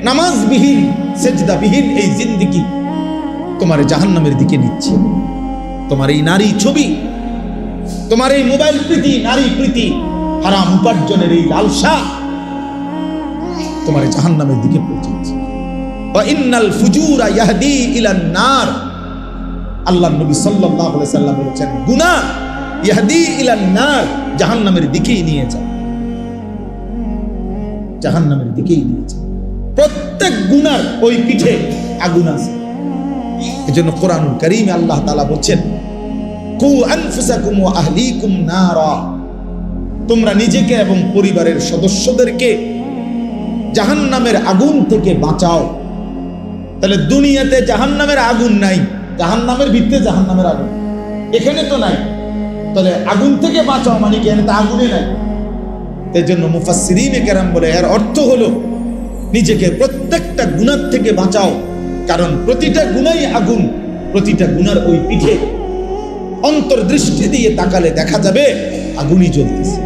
নামাজবিহীন সেজদাবিহীন এই জিন্দেগি তোমার জাহান্নামের দিকে নিচ্ছে। তোমার এই নারী ছবি, তোমার এই মোবাইল প্রীতি, নারী প্রীতি, হারাম উপার্জনের এই লালসা তোমার জাহান্নামের দিকে পৌঁছেছে। ওয়া ইন্নাল ফুজুরা ইয়াহদি ইলান নার, আল্লাহর নবী সাল্লাল্লাহু আলাইহি সাল্লাম বলেছেন গুনাহ ইয়াহদি ইলান নার, জাহান্নামের দিকেই নিয়ে যায়, জাহান্নামের দিকেই নিয়ে যায়। প্রত্যেক গুনার ওই পিঠে আগুন আছে। এজন্য কোরআনুল কারীমে আল্লাহ তাআলা বলেন কু আনফুসাকুম ওয়া আহলিকুম নারা, তোমরা নিজেকে এবং পরিবারের সদস্যদেরকে জাহান্নামের আগুন থেকে বাঁচাও। তাহলে দুনিয়াতে জাহান্নামের আগুন নাই, জাহান্নামের ভিতরে জাহান্নামের আগুন এখানে তো নাই, তাহলে আগুন থেকে বাঁচাও মানে কি? এখানে তো আগুনে নাই। তাই জন্য মুফাসসিরিনে কেরাম বলে এর অর্থ হলো নিজেকে প্রত্যেকটা গুনাহ থেকে বাঁচাও, কারণ প্রতিটা গুনাহই আগুন। প্রতিটা গুনার ওই পিঠে অন্তর্দৃষ্টি দিয়ে তাকালে দেখা যাবে আগুনই জ্বলতেছে।